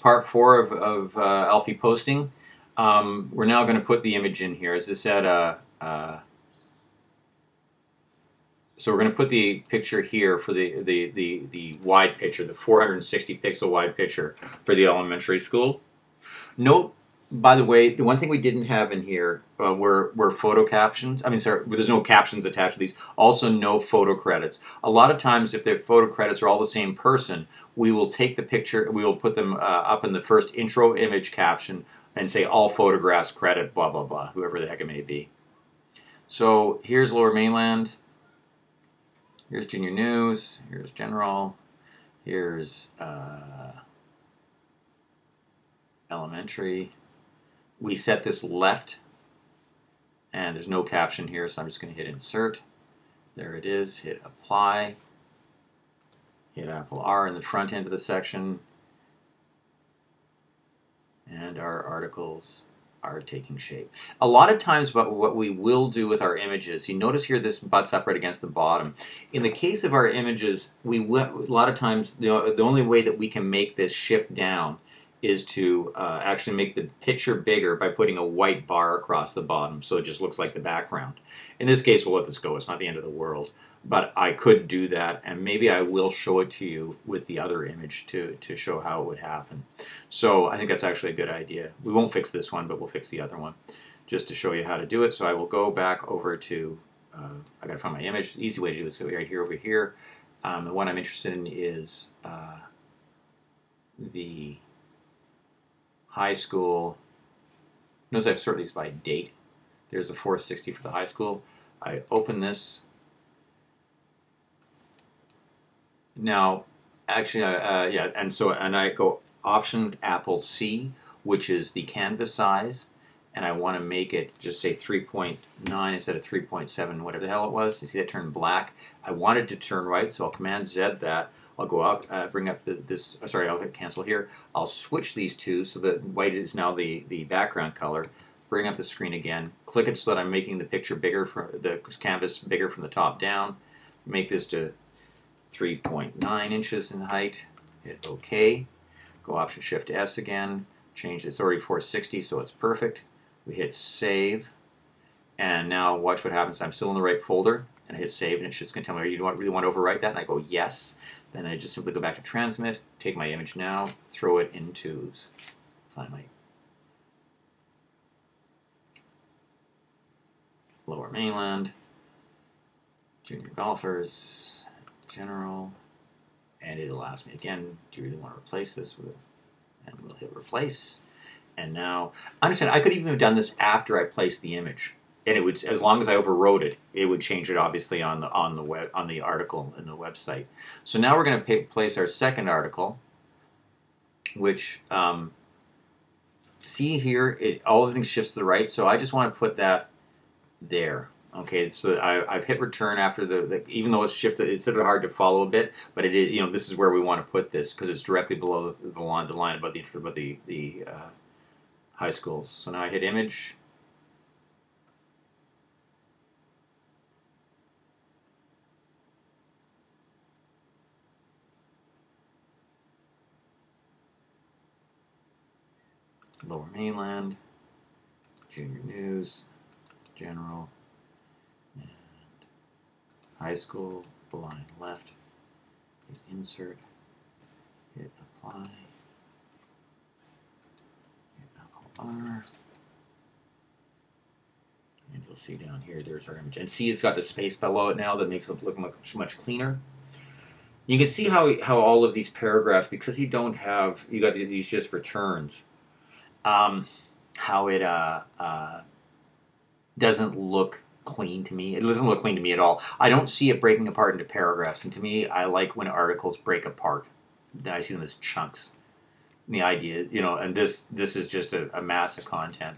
part 4 of Alfie posting. We're now going to put the image in here. As I said, so we're going to put the picture here for the wide picture, the 460 pixel wide picture for the elementary school. Note, by the way, the one thing we didn't have in here were photo captions. I mean, sorry, there's no captions attached to these. Also, no photo credits. A lot of times, if the photo credits are all the same person, we will take the picture, we will put them up in the first intro image caption and say all photographs credit, blah, blah, blah, whoever the heck it may be. So here's Lower Mainland. Here's Junior News. Here's General. Here's Elementary. We set this left, and there's no caption here, so I'm just going to hit Insert. There it is. Hit Apply. Hit Apple R in the front end of the section, and our articles are taking shape. A lot of times what we will do with our images, you notice here this butts up right against the bottom. In the case of our images, a lot of times the only way that we can make this shift down is to actually make the picture bigger by putting a white bar across the bottom so it just looks like the background. In this case, we'll let this go. It's not the end of the world. But I could do that, and maybe I will show it to you with the other image to show how it would happen. So I think that's actually a good idea. We won't fix this one, but we'll fix the other one just to show you how to do it. So I will go back over to, I gotta find my image. The easy way to do it is go right here over here. The one I'm interested in is the high school. Notice I've sorted these by date. There's the 460 for the high school. I open this. Now, actually, yeah, and I go Option Apple C, which is the canvas size, and I want to make it just say 3.9 instead of 3.7, whatever the hell it was. You see that turned black? I wanted to turn right, so I'll Command Z that. I'll go up, bring up sorry, I'll hit cancel here. I'll switch these two so that white is now the background color. Bring up the screen again. Click it so that I'm making the picture bigger, the canvas bigger from the top down. Make this to 3.9 inches in height. Hit OK. Go Option Shift S again. Change it's already 460, so it's perfect. We hit Save. And now watch what happens. I'm still in the right folder. And I hit Save, and it's just going to tell me, you really want to overwrite that? And I go, yes. Then I just simply go back to Transmit, take my image now, throw it into, find my Lower Mainland, Junior Golfers, General, and it'll ask me again, do you really want to replace this with it? And we'll hit Replace. And now, understand, I could even have done this after I placed the image. And it would, as long as I overwrote it, it would change it obviously on the article in the website. So now we're going to place our second article, which see here, all everything shifts to the right. So I just want to put that there. Okay, so I've hit return after even though it's shifted, it's sort of hard to follow a bit, but it is, you know, this is where we want to put this because it's directly below the line above the high schools. So now I hit image. Lower Mainland, Junior News, General, and high school, the line left, hit Insert, hit Apply, hit Apple R, and you'll see down here, there's our image. And see, it's got the space below it now that makes it look much cleaner. You can see how all of these paragraphs, because you got these just returns, how it doesn't look clean to me. It doesn't look clean to me at all. I don't see it breaking apart into paragraphs, and to me, I like when articles break apart. I see them as chunks. And the idea, you know, and this is just a mass of content.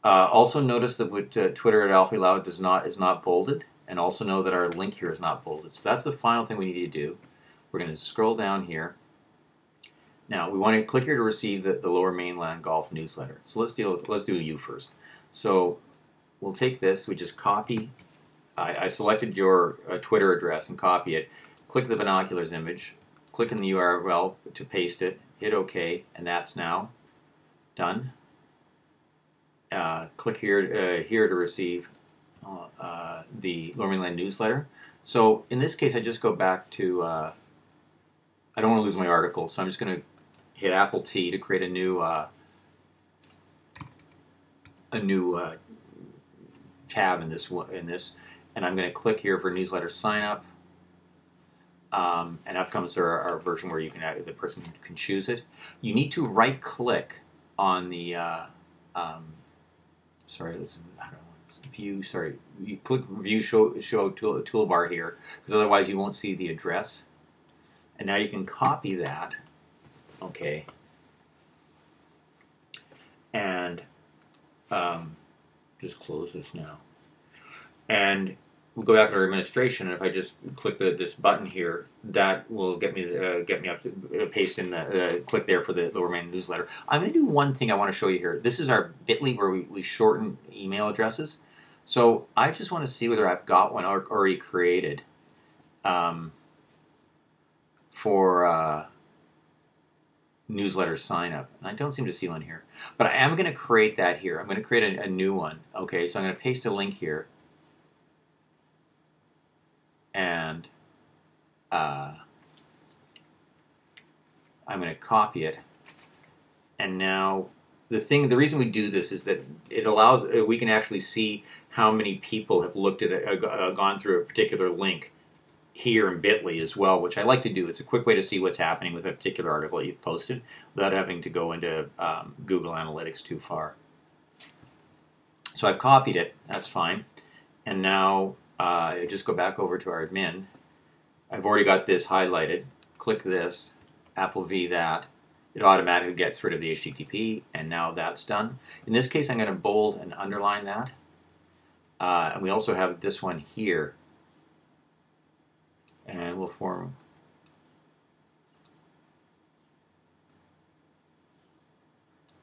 Also notice that with Twitter at Alfie Loud is not bolded, and also know that our link here is not bolded. So that's the final thing we need to do. We're going to scroll down here. Now, we want to click here to receive the Lower Mainland Golf newsletter. So let's do you first. So we'll take this, we just copy. I selected your Twitter address and copy it. Click the binoculars image, click in the URL to paste it, hit OK, and that's now done. Click here to receive the Lower Mainland newsletter. So in this case, I just go back to, I don't want to lose my article, so I'm just going to hit Apple T to create a new tab in this, and I'm going to click here for newsletter sign up. And up comes our version where you can the person can choose it. You need to right click on the sorry, listen, I don't know, view. Sorry, you click view show toolbar here, because otherwise you won't see the address. And now you can copy that. Okay. And just close this now. And we'll go back to our administration, and if I just click this button here, that will get me up to paste in the click there for the Lower Mainland newsletter. I'm going to do one thing I want to show you here. This is our bit.ly where we shorten email addresses. So I just want to see whether I've got one already created for newsletter sign up. And I don't seem to see one here, but I am going to create that here. I'm going to create a new one. Okay, so I'm going to paste a link here. And I'm going to copy it. And now the reason we do this is that it allows, we can actually see how many people have looked at it, gone through a particular link here in bit.ly as well, which I like to do. It's a quick way to see what's happening with a particular article you've posted without having to go into Google Analytics too far. So I've copied it. That's fine. And now I just go back over to our admin. I've already got this highlighted. Click this, Apple V that. It automatically gets rid of the HTTP, and now that's done. In this case, I'm going to bold and underline that. And we also have this one here. And we'll form.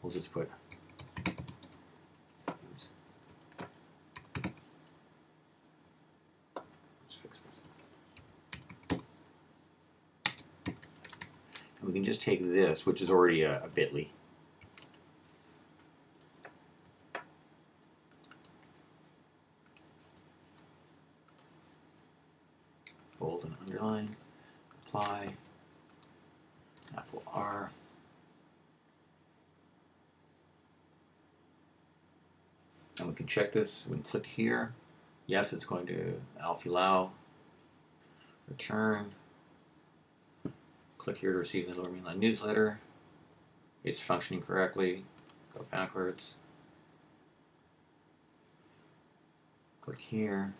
We'll just put. Oops. Let's fix this. And we can just take this, which is already a bit.ly. Bold and underline, apply, Apple R. And we can check this. We can click here. Yes, it's going to Alfie-posting4. Return. Click here to receive the Lower Mainland newsletter. It's functioning correctly. Go backwards. Click here.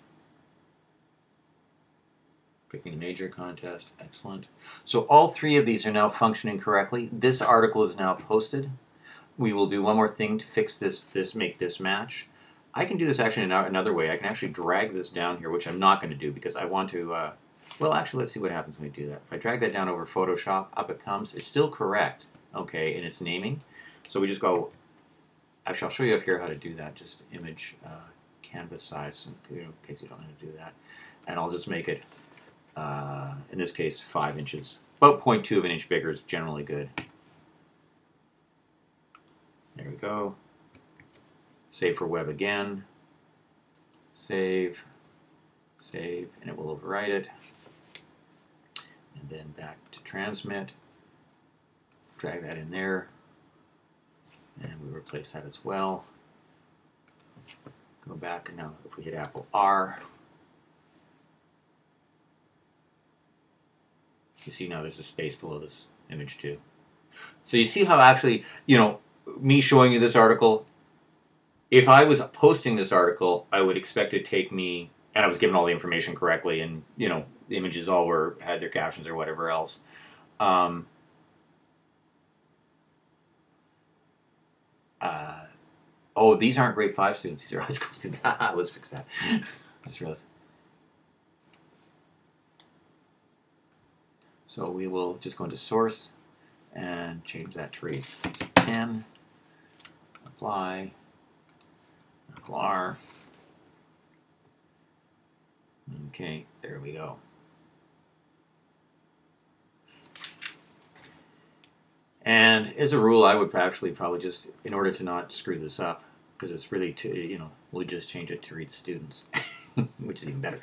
Picking a major contest. Excellent. So all three of these are now functioning correctly. This article is now posted. We will do one more thing to fix this, make this match. I can do this actually in another way. I can actually drag this down here, which I'm not going to do because I want to, well, actually, let's see what happens when we do that. If I drag that down over Photoshop, up it comes. It's still correct, okay, in its naming. So we just go, actually, I'll show you up here how to do that. Just image canvas size, in case you don't know how to do that. And I'll just make it, in this case, 5 inches. About 0.2 of an inch bigger is generally good. There we go. Save for web again. Save. Save, and it will overwrite it. And then back to transmit. Drag that in there. And we replace that as well. Go back, and now if we hit Apple R, you see now there's a space below this image too. So you see how actually, you know, me showing you this article, if I was posting this article, I would expect it to take me, and I was given all the information correctly, and, you know, the images all had their captions or whatever else. Oh, these aren't grade 5 students. These are high school students. Let's fix that. Just realized. So we will just go into source and change that to read 10. Apply. Apple R. Okay, there we go. And as a rule, I would actually probably just, in order to not screw this up, because it's really, we'll just change it to read students, which is even better,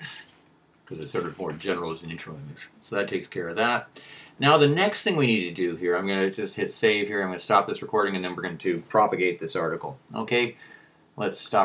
because it's sort of more general as an intro image. So that takes care of that. Now the next thing we need to do here, I'm going to just hit save here. I'm going to stop this recording, and then we're going to propagate this article. Okay, let's stop.